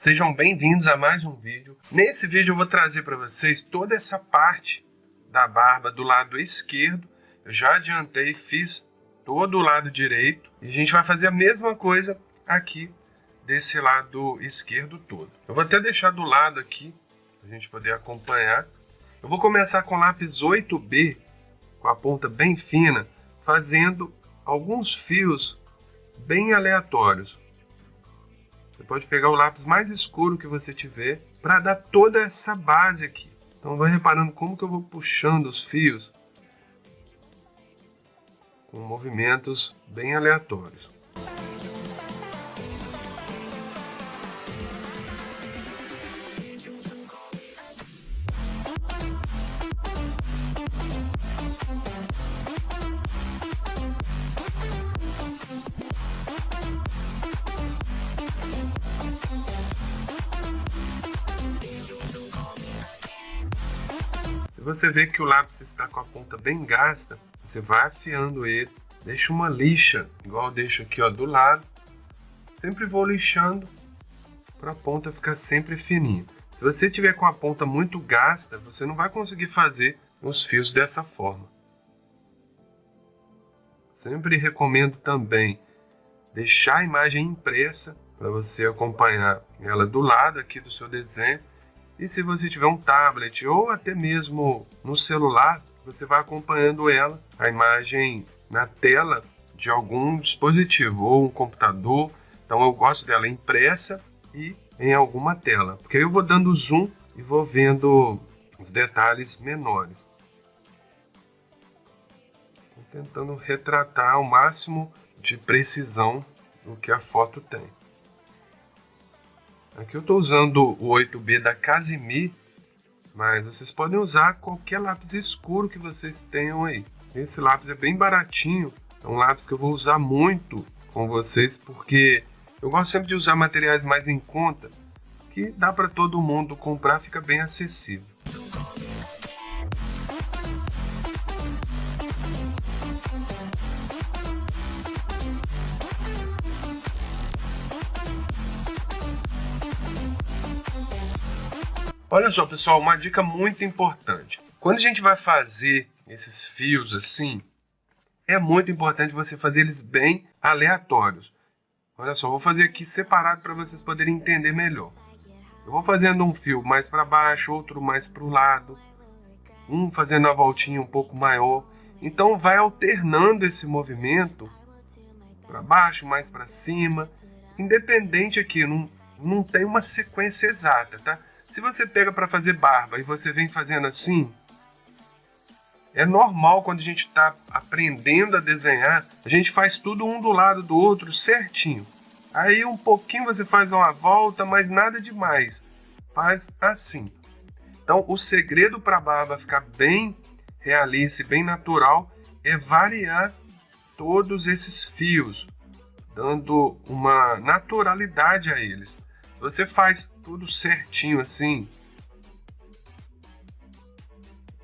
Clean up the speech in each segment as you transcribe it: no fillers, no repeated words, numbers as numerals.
Sejam bem-vindos a mais um vídeo. Nesse vídeo eu vou trazer para vocês toda essa parte da barba do lado esquerdo. Eu já adiantei, fiz todo o lado direito e a gente vai fazer a mesma coisa aqui desse lado esquerdo todo. Eu vou até deixar do lado aqui para a gente poder acompanhar. Eu vou começar com lápis 8B, com a ponta bem fina, fazendo alguns fios bem aleatórios. Você pode pegar o lápis mais escuro que você tiver para dar toda essa base aqui. Então vai reparando como que eu vou puxando os fios com movimentos bem aleatórios. Se você vê que o lápis está com a ponta bem gasta, você vai afiando ele, deixa uma lixa, igual eu deixo aqui ó, do lado. Sempre vou lixando para a ponta ficar sempre fininha. Se você tiver com a ponta muito gasta, você não vai conseguir fazer os fios dessa forma. Sempre recomendo também deixar a imagem impressa para você acompanhar ela do lado aqui do seu desenho. E se você tiver um tablet ou até mesmo no celular, você vai acompanhando ela, a imagem na tela de algum dispositivo ou um computador. Então eu gosto dela impressa e em alguma tela, porque aí eu vou dando zoom e vou vendo os detalhes menores. Tô tentando retratar ao máximo de precisão o que a foto tem. Aqui eu estou usando o 8B da Casimir, mas vocês podem usar qualquer lápis escuro que vocês tenham aí. Esse lápis é bem baratinho, é um lápis que eu vou usar muito com vocês, porque eu gosto sempre de usar materiais mais em conta, que dá para todo mundo comprar, fica bem acessível. Olha só, pessoal, uma dica muito importante. Quando a gente vai fazer esses fios assim, é muito importante você fazer eles bem aleatórios. Olha só, vou fazer aqui separado para vocês poderem entender melhor. Eu vou fazendo um fio mais para baixo, outro mais para o lado, um fazendo a voltinha um pouco maior. Então vai alternando esse movimento para baixo, mais para cima. Independente aqui, não tem uma sequência exata, tá? Se você pega para fazer barba e você vem fazendo assim, é normal quando a gente está aprendendo a desenhar, a gente faz tudo um do lado do outro certinho. Aí um pouquinho você faz uma volta, mas nada demais. Faz assim. Então o segredo para a barba ficar bem realista e bem natural é variar todos esses fios, dando uma naturalidade a eles. Se você faz tudo certinho assim,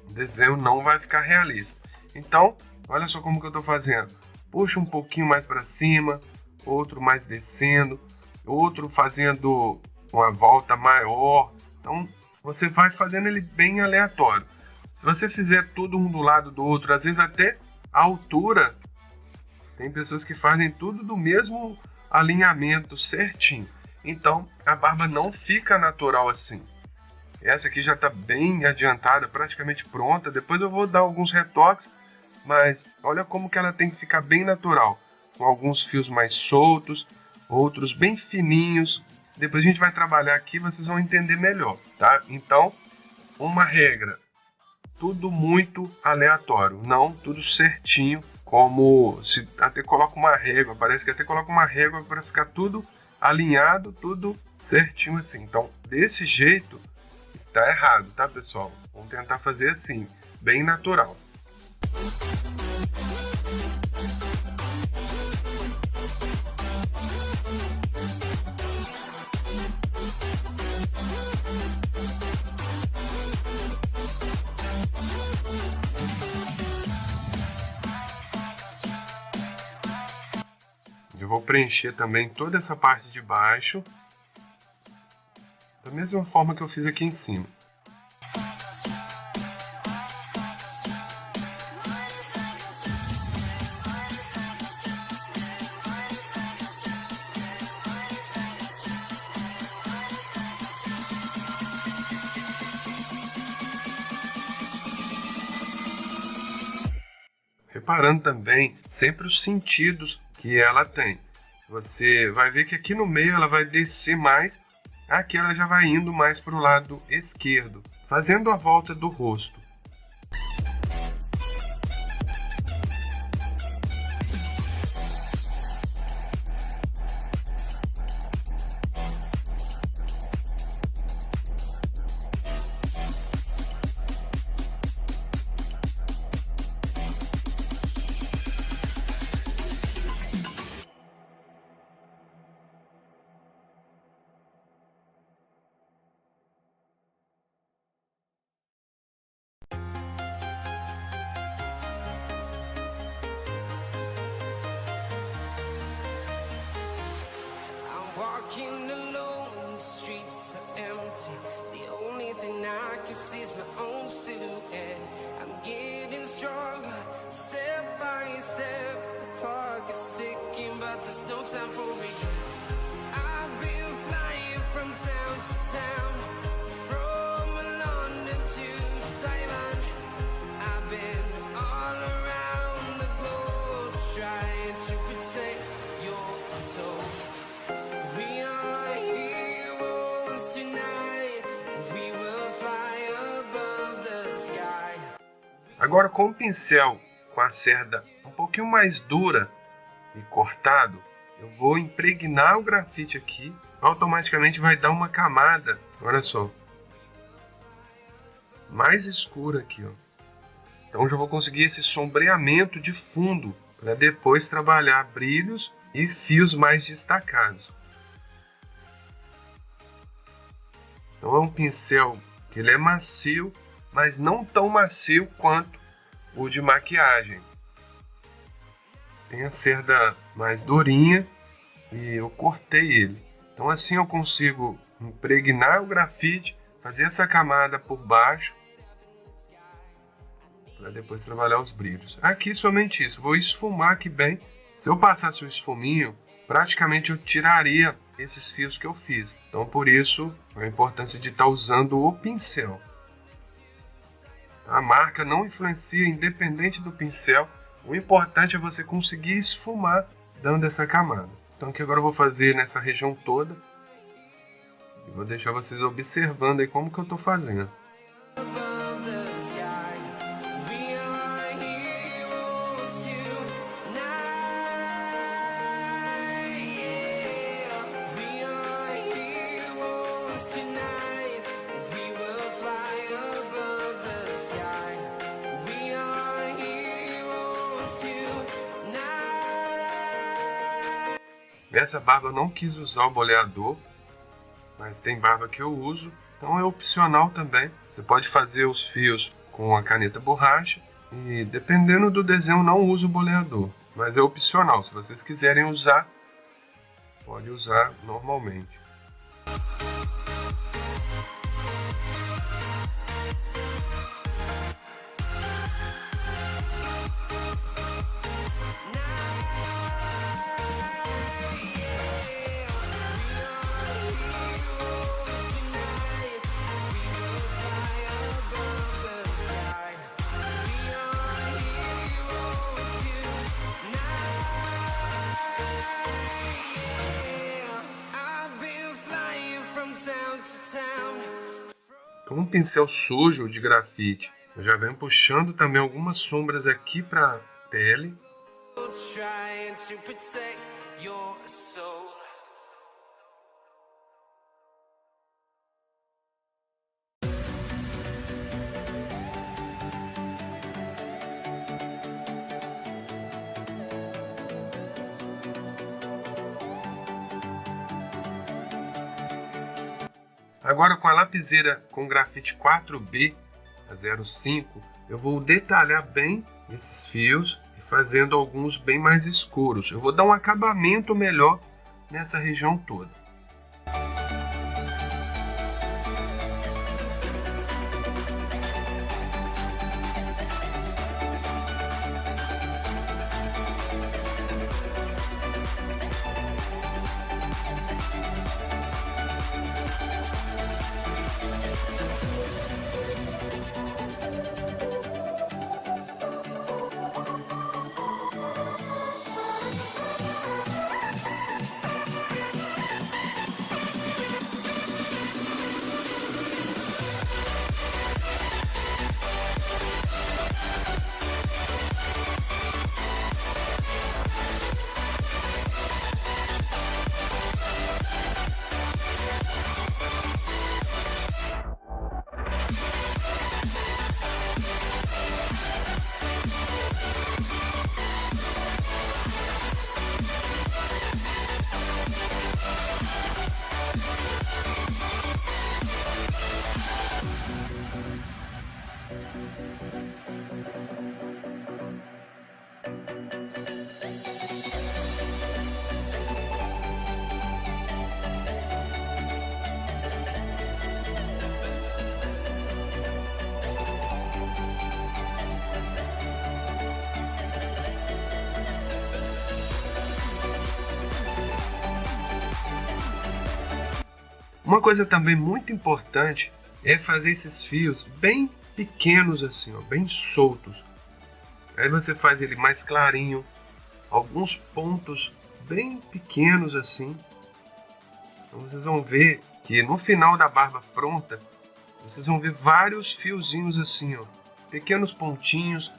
o desenho não vai ficar realista. Então, olha só como que eu estou fazendo. Puxa um pouquinho mais para cima, outro mais descendo, outro fazendo uma volta maior. Então, você vai fazendo ele bem aleatório. Se você fizer tudo um do lado do outro, às vezes até a altura, tem pessoas que fazem tudo do mesmo alinhamento certinho. Então, a barba não fica natural assim. Essa aqui já está bem adiantada, praticamente pronta. Depois eu vou dar alguns retoques, mas olha como que ela tem que ficar bem natural. Com alguns fios mais soltos, outros bem fininhos. Depois a gente vai trabalhar aqui, vocês vão entender melhor, tá? Então, uma regra. Tudo muito aleatório, não tudo certinho, como se até coloca uma régua. Parece que até coloca uma régua para ficar tudo alinhado, tudo certinho assim. Então, desse jeito, está errado, tá, pessoal? Vamos tentar fazer assim, bem natural. Eu vou preencher também toda essa parte de baixo. mesma forma que eu fiz aqui em cima. Reparando também sempre os sentidos que ela tem. Você vai ver que aqui no meio ela vai descer mais, aqui ela já vai indo mais para o lado esquerdo, fazendo a volta do rosto. Walking alone, the streets are empty. The only thing I can see is my own silhouette. I'm getting stronger, step by step. The clock is ticking, but there's no time for regrets. I've been flying from town to town, from London to Taiwan. I've been all around the globe, trying to protect your soul. We are heroes tonight. We will fly above the sky. Agora com o pincel com a cerda um pouquinho mais dura e cortado, eu vou impregnar o grafite aqui, automaticamente vai dar uma camada, olha só, mais escura aqui, ó. Então já vou conseguir esse sombreamento de fundo para depois trabalhar brilhos e fios mais destacados. Então é um pincel que ele é macio, mas não tão macio quanto o de maquiagem. Tem a cerda mais durinha e eu cortei ele. Então assim eu consigo impregnar o grafite, fazer essa camada por baixo, para depois trabalhar os brilhos. Aqui somente isso, vou esfumar aqui bem. Se eu passasse o esfuminho, praticamente eu tiraria esses fios que eu fiz. Então por isso a importância de estar usando o pincel. A marca não influencia, independente do pincel. O importante é você conseguir esfumar dando essa camada. Então aqui agora eu vou fazer nessa região toda. E vou deixar vocês observando aí como que eu estou fazendo. Above the sky. We are heroes tonight. Yeah. We are heroes tonight. We will fly above the sky. We are heroes tonight. Nessa barba eu não quis usar o boleador, mas tem barba que eu uso, então é opcional também. Você pode fazer os fios com a caneta borracha e dependendo do desenho não uso o boleador, mas é opcional. Se vocês quiserem usar, pode usar normalmente. Com um pincel sujo de grafite, eu já venho puxando também algumas sombras aqui para a pele. Trying to protect your soul. Agora com a lapiseira com grafite 4B, a 05, eu vou detalhar bem esses fios e fazendo alguns bem mais escuros. Eu vou dar um acabamento melhor nessa região toda. Uma coisa também muito importante é fazer esses fios bem pequenos assim, ó, bem soltos. Aí você faz ele mais clarinho, alguns pontos bem pequenos assim. Então vocês vão ver que no final da barba pronta, vocês vão ver vários fiozinhos assim, ó, pequenos pontinhos,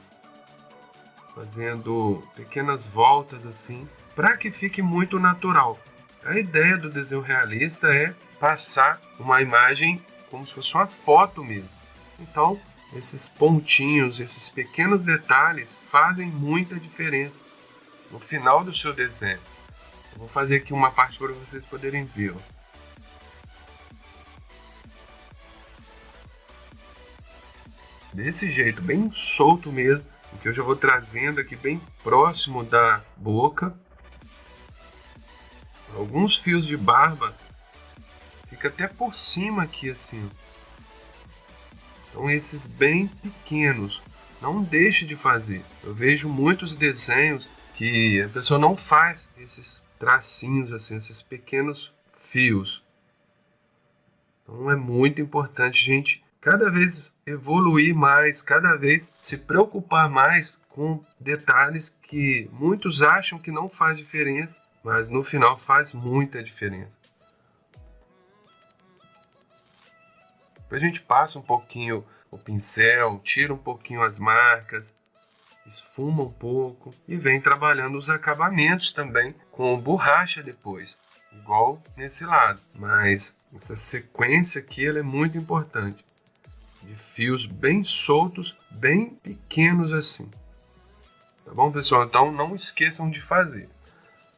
fazendo pequenas voltas assim, para que fique muito natural. A ideia do desenho realista é passar uma imagem como se fosse uma foto mesmo. Então, esses pontinhos, esses pequenos detalhes fazem muita diferença no final do seu desenho. Eu vou fazer aqui uma parte para vocês poderem ver, ó. Desse jeito, bem solto mesmo, que eu já vou trazendo aqui bem próximo da boca. Alguns fios de barba fica até por cima aqui assim. Então esses bem pequenos, não deixe de fazer. Eu vejo muitos desenhos que a pessoa não faz esses tracinhos assim, esses pequenos fios. Então é muito importante, gente, cada vez evoluir mais, cada vez se preocupar mais com detalhes que muitos acham que não faz diferença, mas no final faz muita diferença. Depois a gente passa um pouquinho o pincel, tira um pouquinho as marcas, esfuma um pouco e vem trabalhando os acabamentos também com borracha depois, igual nesse lado. Mas essa sequência aqui ela é muito importante, de fios bem soltos, bem pequenos assim. Tá bom, pessoal? Então não esqueçam de fazer.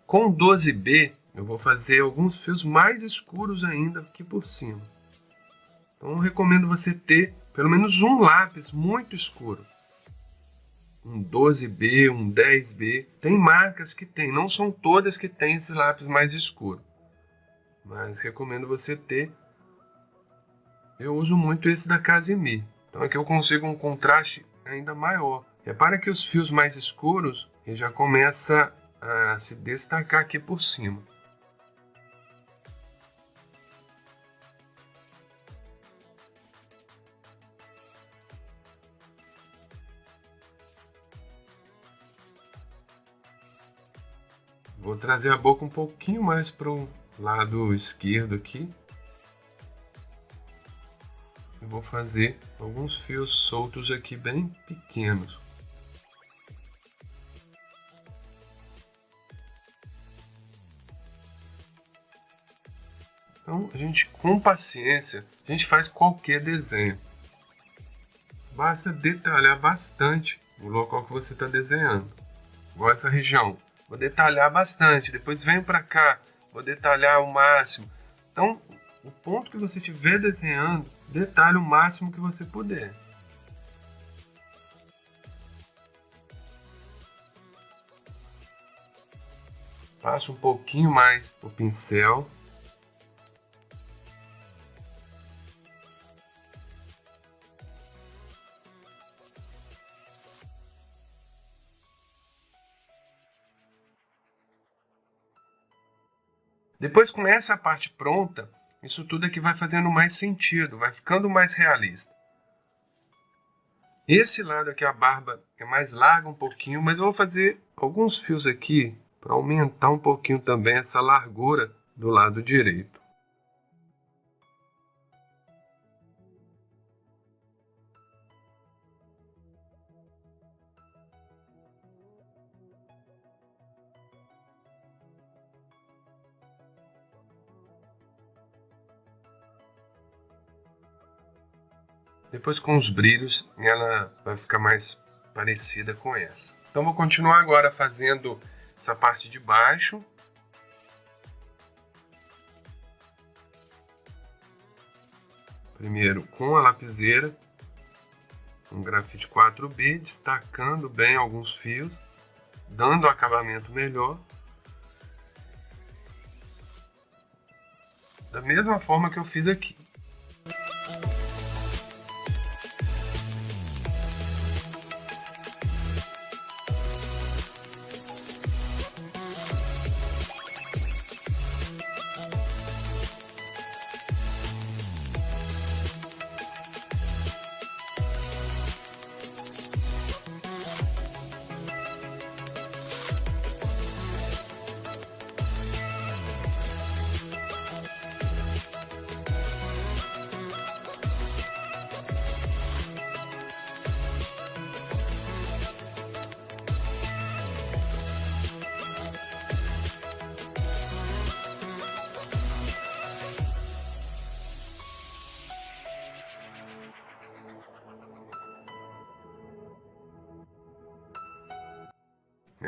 Com 12B eu vou fazer alguns fios mais escuros ainda aqui por cima. Então eu recomendo você ter pelo menos um lápis muito escuro. Um 12B, um 10B. Tem marcas que tem, não são todas que tem esse lápis mais escuro. Mas recomendo você ter. Eu uso muito esse da Casimir. Então aqui eu consigo um contraste ainda maior. Repara que os fios mais escuros já começa a se destacar aqui por cima. Vou trazer a boca um pouquinho mais para o lado esquerdo aqui. E vou fazer alguns fios soltos aqui bem pequenos. Então, a gente, com paciência, a gente faz qualquer desenho. Basta detalhar bastante o local que você está desenhando. Igual essa região. Vou detalhar bastante. Depois venho para cá. Vou detalhar o máximo. Então, o ponto que você estiver desenhando, detalhe o máximo que você puder. Passo um pouquinho mais o pincel. Depois, com essa parte pronta, isso tudo aqui vai fazendo mais sentido, vai ficando mais realista. Esse lado aqui, a barba é mais larga um pouquinho, mas eu vou fazer alguns fios aqui para aumentar um pouquinho também essa largura do lado direito. Depois com os brilhos ela vai ficar mais parecida com essa. Então vou continuar agora fazendo essa parte de baixo. Primeiro com a lapiseira, um grafite 4B, destacando bem alguns fios, dando um acabamento melhor. Da mesma forma que eu fiz aqui.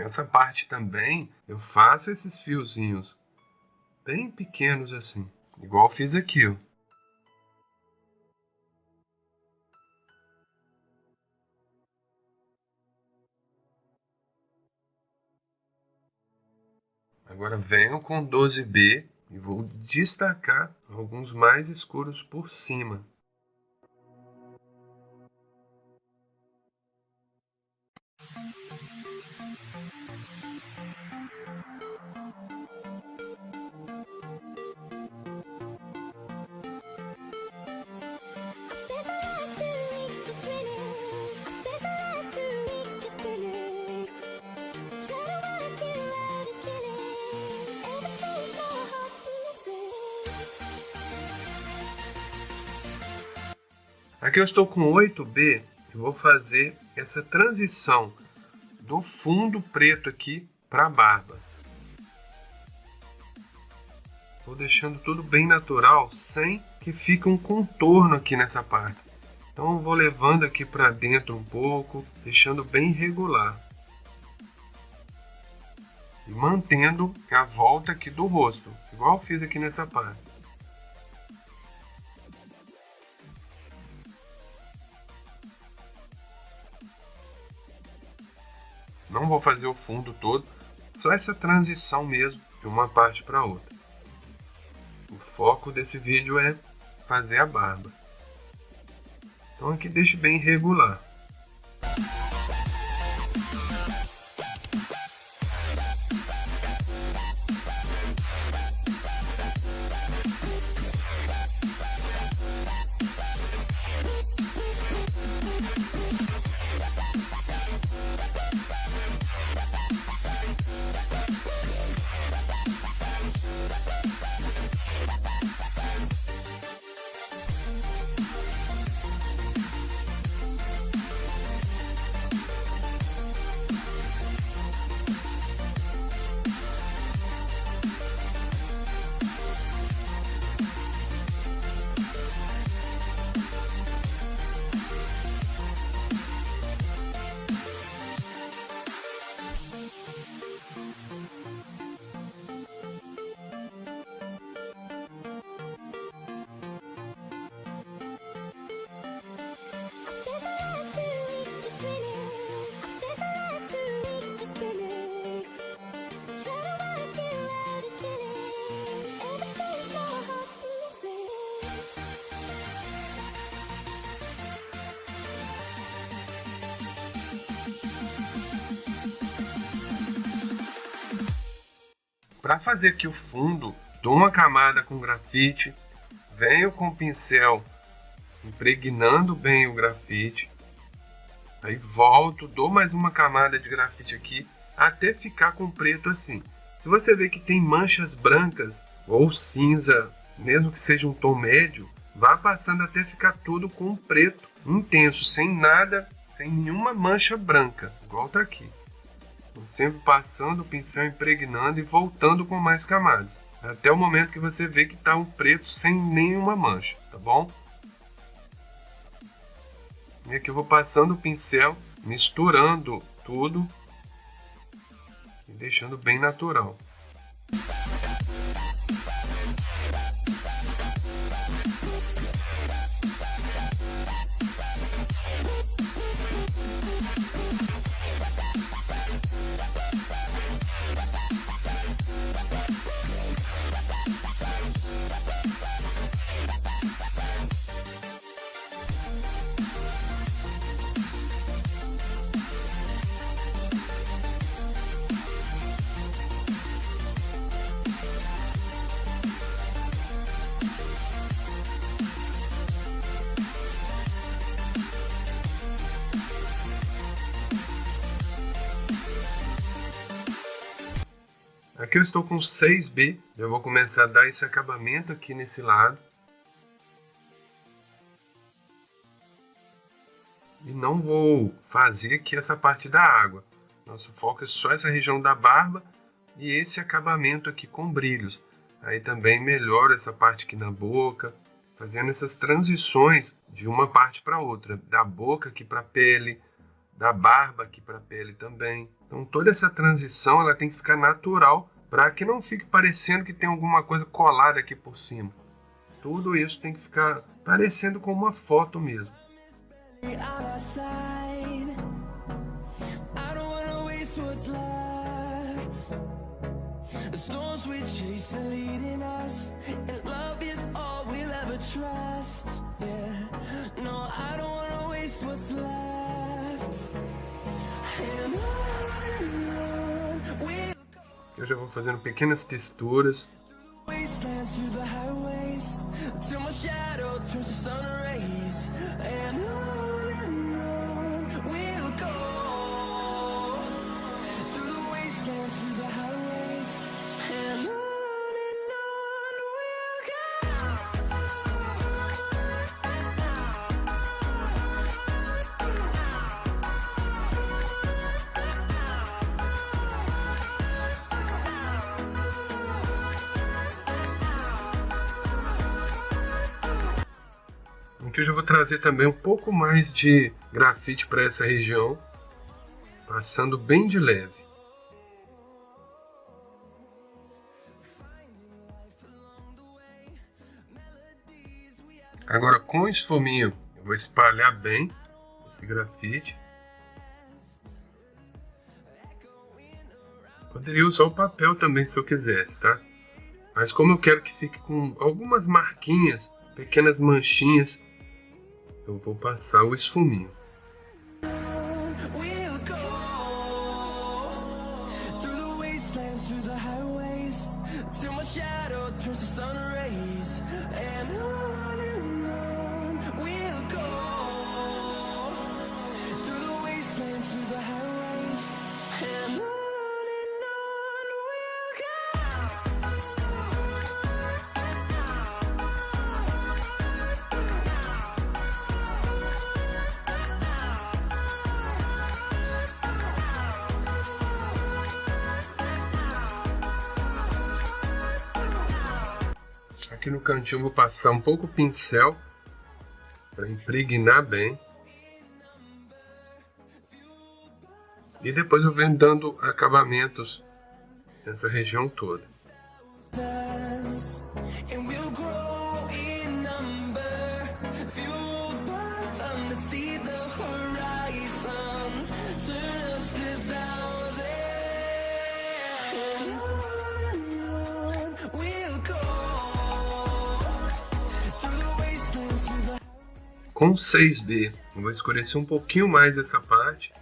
Essa parte também eu faço esses fiozinhos bem pequenos assim, igual fiz aqui, ó. Agora venho com 12B e vou destacar alguns mais escuros por cima. Aqui eu estou com 8B e vou fazer essa transição do fundo preto aqui para a barba. Vou deixando tudo bem natural, sem que fique um contorno aqui nessa parte. Então eu vou levando aqui para dentro um pouco, deixando bem regular. E mantendo a volta aqui do rosto, igual eu fiz aqui nessa parte. Não vou fazer o fundo todo, só essa transição mesmo de uma parte para outra. O foco desse vídeo é fazer a barba. Então aqui deixe bem regular. Para fazer aqui o fundo, dou uma camada com grafite, venho com o pincel impregnando bem o grafite, aí volto, dou mais uma camada de grafite aqui, até ficar com preto assim. Se você vê que tem manchas brancas ou cinza, mesmo que seja um tom médio, vá passando até ficar tudo com preto intenso, sem nada, sem nenhuma mancha branca, igual tá aqui. Sempre passando o pincel, impregnando e voltando com mais camadas, até o momento que você vê que está um preto sem nenhuma mancha, tá bom? E aqui eu vou passando o pincel, misturando tudo e deixando bem natural. Aqui eu estou com 6B, eu vou começar a dar esse acabamento aqui nesse lado. E não vou fazer aqui essa parte da água. Nosso foco é só essa região da barba e esse acabamento aqui com brilhos. Aí também melhora essa parte aqui na boca, fazendo essas transições de uma parte para outra, da boca aqui para a pele, da barba aqui para a pele também. Então toda essa transição ela tem que ficar natural para que não fique parecendo que tem alguma coisa colada aqui por cima. Tudo isso tem que ficar parecendo com uma foto mesmo. Eu já vou fazendo pequenas texturas. Aqui eu já vou trazer também um pouco mais de grafite para essa região, passando bem de leve. Agora com o esfuminho eu vou espalhar bem esse grafite. Poderia usar o papel também se eu quisesse, tá? Mas como eu quero que fique com algumas marquinhas, pequenas manchinhas, eu vou passar o esfuminho. Aqui no cantinho eu vou passar um pouco o pincel para impregnar bem. E depois eu venho dando acabamentos nessa região toda. Com 6B, eu vou escurecer um pouquinho mais essa parte.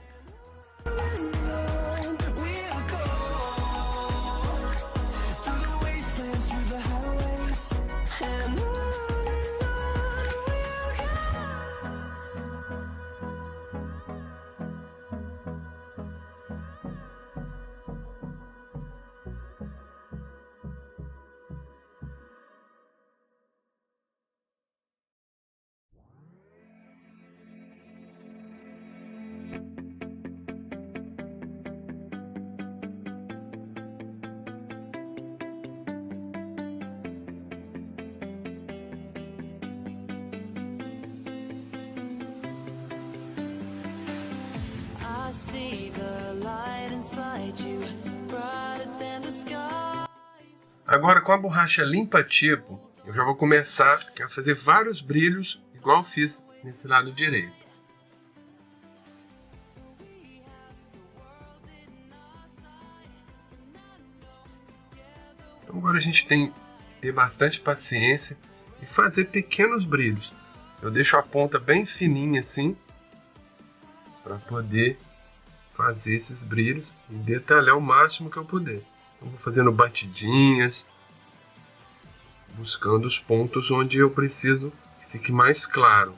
Agora com a borracha limpa tipo, eu já vou começar a fazer vários brilhos, igual eu fiz nesse lado direito. Então agora a gente tem que ter bastante paciência e fazer pequenos brilhos. Eu deixo a ponta bem fininha assim, para poder fazer esses brilhos e detalhar o máximo que eu puder. Então, vou fazendo batidinhas, buscando os pontos onde eu preciso que fique mais claro.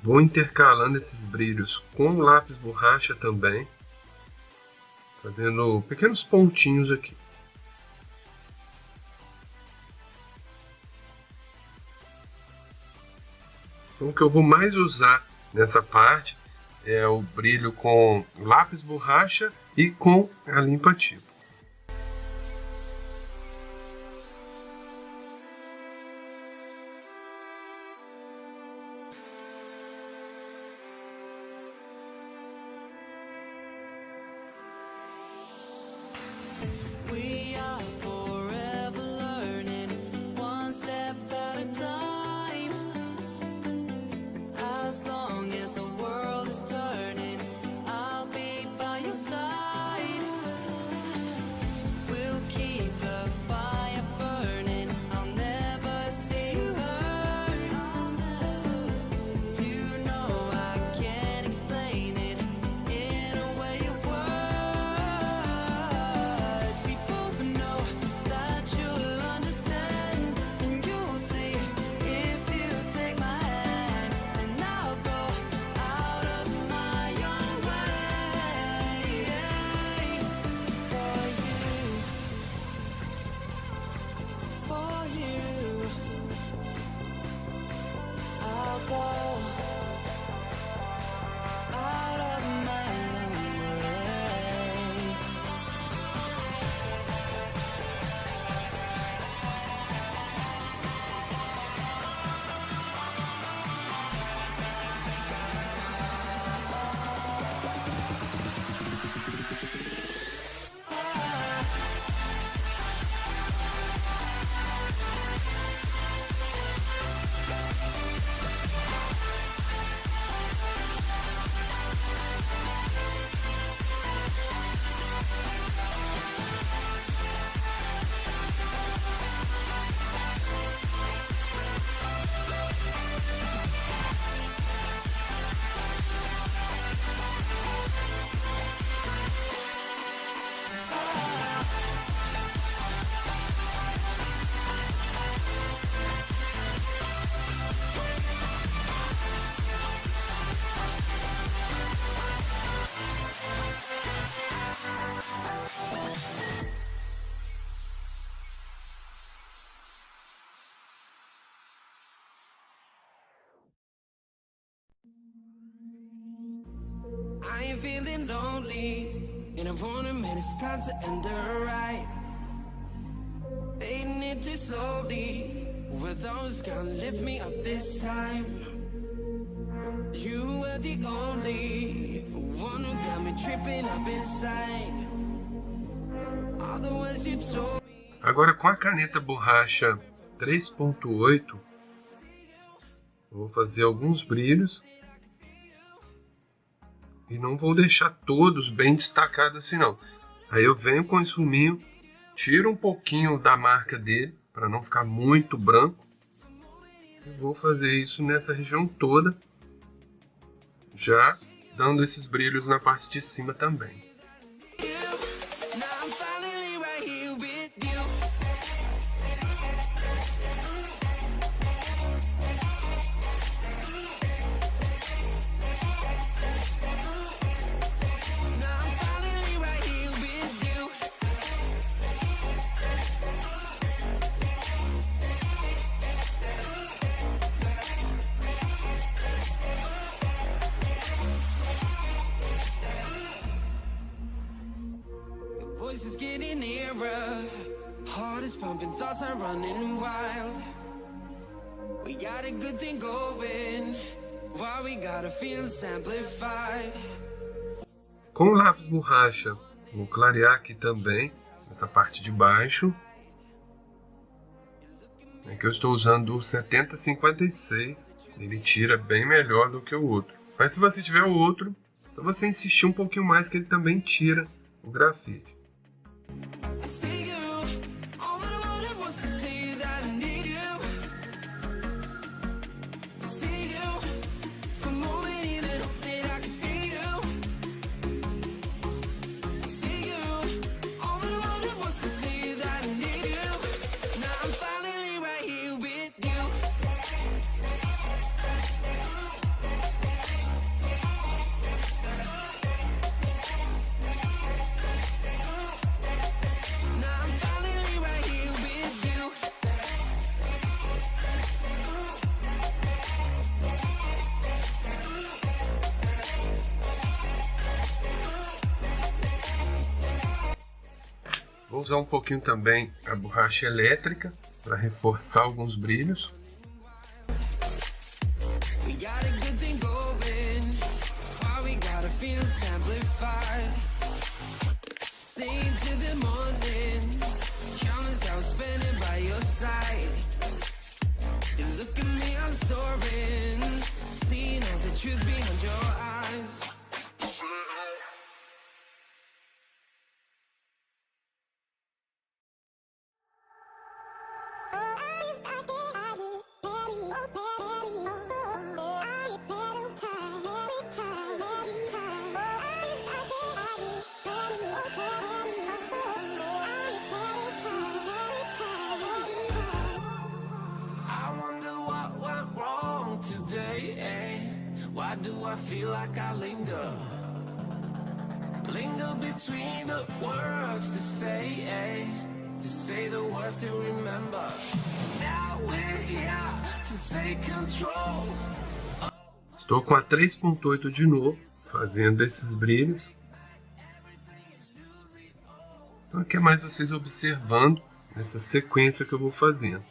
Vou intercalando esses brilhos com o lápis borracha também, fazendo pequenos pontinhos aqui. Então, o que eu vou mais usar nessa parte é o brilho com lápis borracha e com a limpa-tipo. We are forever learning, one step at a time. As long as the world is turning, I'll be by your side. We'll keep the fire burning, I'll never see you hurt. You know I can't explain it in a way of words. We both know that you'll understand, and you'll see if you take my hand, and I'll go out of my own way for you. I'll go out of my own way. I ain't feeling lonely, and I wanna admit it's time to end the ride. Fading it too slowly, with those gonna lift me up this time. You were the only one who got me tripping up inside. All the words you told me. Agora, com a caneta borracha 3.8, vou fazer alguns brilhos. E não vou deixar todos bem destacados assim não. Aí eu venho com o esfuminho, tiro um pouquinho da marca dele, para não ficar muito branco. E vou fazer isso nessa região toda, já dando esses brilhos na parte de cima também. Now I'm finally right here with you. Now I'm finally right here with you. Your voice is getting nearer, heart is pumping, thoughts are running wild. We got a good thing going, why we gotta feel amplified. Com o lápis borracha, vou clarear aqui também, essa parte de baixo. É que eu estou usando o 7056, ele tira bem melhor do que o outro. Mas se você tiver o outro, é só você insistir um pouquinho mais que ele também tira o grafite. I see you, all that I wanted was to tell you that I need you. I see you, from moving even that I can feel you. I see you, all that I wanted was to tell you that I need you. Now I'm finally right here with you. Vou usar um pouquinho também a borracha elétrica para reforçar alguns brilhos. Why do I feel like I linger between the words to say the words to remember. Now we're here to take control. Estou com a 3.8 de novo, fazendo esses brilhos. Então aqui é mais vocês observando essa sequência que eu vou fazendo.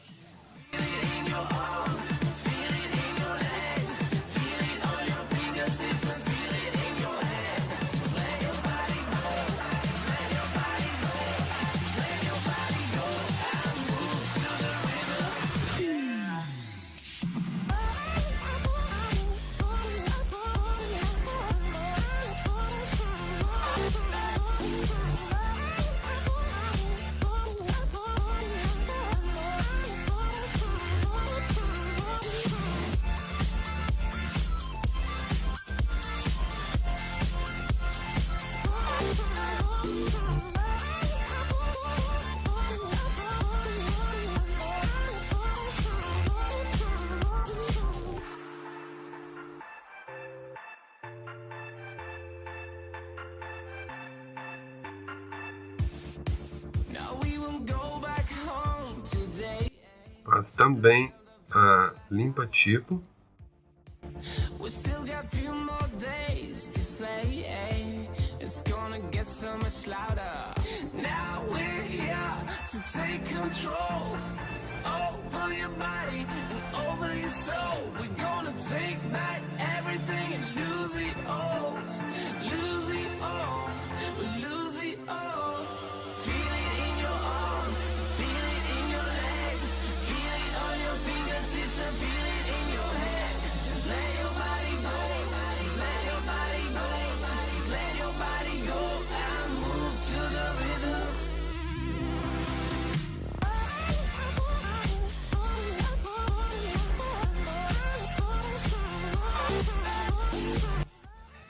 Faz também a limpa tipo.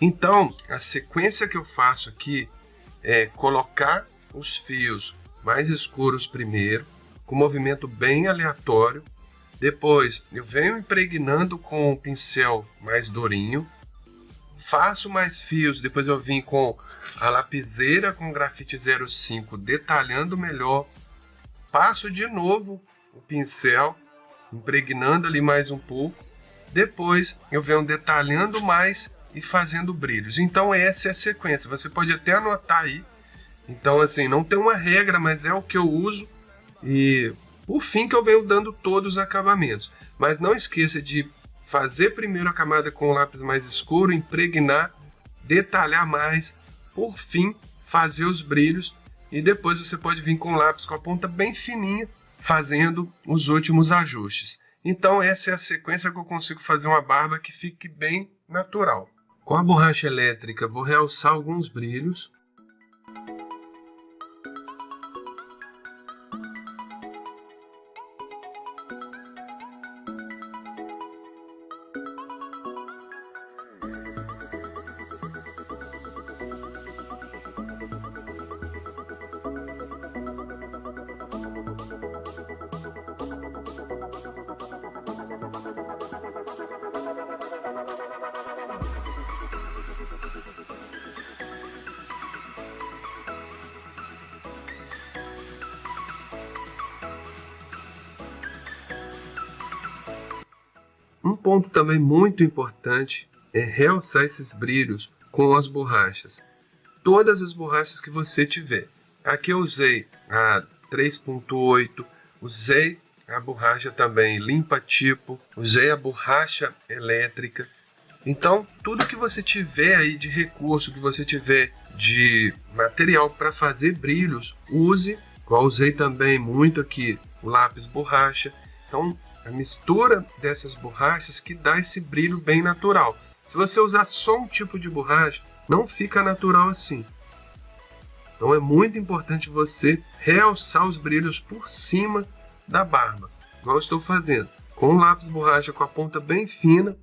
Então, a sequência que eu faço aqui é colocar os fios mais escuros primeiro, com um movimento bem aleatório. Depois, eu venho impregnando com o pincel mais durinho. Faço mais fios, depois eu vim com a lapiseira com grafite 05, detalhando melhor. Passo de novo o pincel, impregnando ali mais um pouco. Depois, eu venho detalhando mais e fazendo brilhos. Então essa é a sequência, você pode até anotar aí. Então assim, não tem uma regra, mas é o que eu uso e por fim que eu venho dando todos os acabamentos. Mas não esqueça de fazer primeiro a camada com o lápis mais escuro, impregnar, detalhar mais, por fim fazer os brilhos e depois você pode vir com o lápis com a ponta bem fininha, fazendo os últimos ajustes. Então essa é a sequência que eu consigo fazer uma barba que fique bem natural. Com a borracha elétrica, vou realçar alguns brilhos. Um ponto também muito importante é realçar esses brilhos com as borrachas. Todas as borrachas que você tiver. Aqui eu usei a 3.8, usei a borracha também limpa tipo, usei a borracha elétrica. Então, tudo que você tiver aí de recurso, que você tiver de material para fazer brilhos, use. Eu usei também muito aqui o lápis borracha. Então, a mistura dessas borrachas que dá esse brilho bem natural. Se você usar só um tipo de borracha, não fica natural assim. Então é muito importante você realçar os brilhos por cima da barba, igual eu estou fazendo. Com o lápis borracha com a ponta bem fina,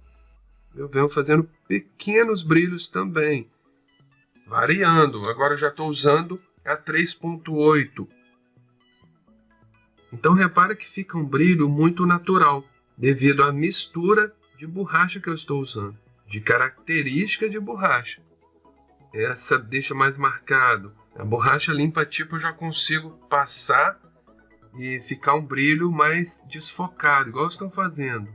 eu venho fazendo pequenos brilhos também, variando. Agora eu já estou usando a 3.8. Então repara que fica um brilho muito natural, devido à mistura de borracha que eu estou usando, de característica de borracha. Essa deixa mais marcado. A borracha limpa tipo eu já consigo passar e ficar um brilho mais desfocado, igual estão fazendo.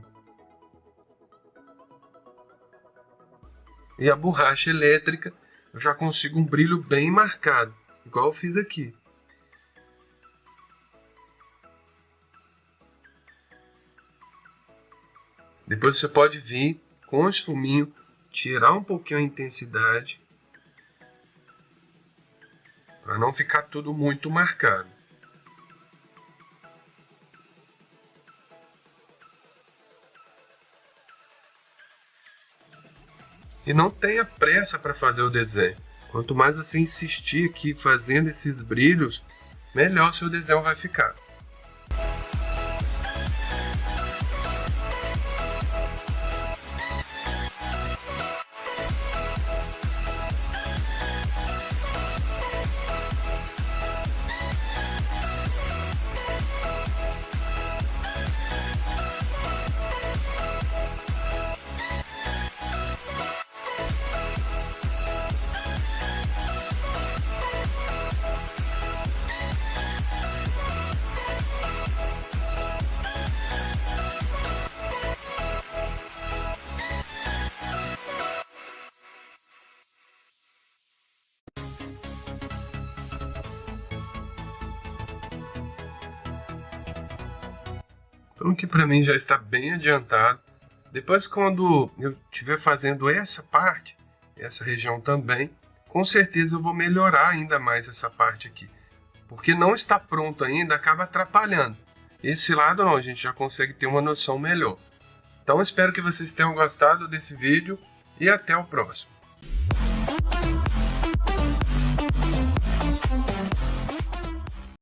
E a borracha elétrica eu já consigo um brilho bem marcado, igual eu fiz aqui. Depois você pode vir com o esfuminho, tirar um pouquinho a intensidade, para não ficar tudo muito marcado. E não tenha pressa para fazer o desenho. Quanto mais você insistir aqui fazendo esses brilhos, melhor seu desenho vai ficar. Então que para mim já está bem adiantado. Depois quando eu estiver fazendo essa parte, essa região também, com certeza eu vou melhorar ainda mais essa parte aqui. Porque não está pronto ainda, acaba atrapalhando. Esse lado não, a gente já consegue ter uma noção melhor. Então espero que vocês tenham gostado desse vídeo e até o próximo.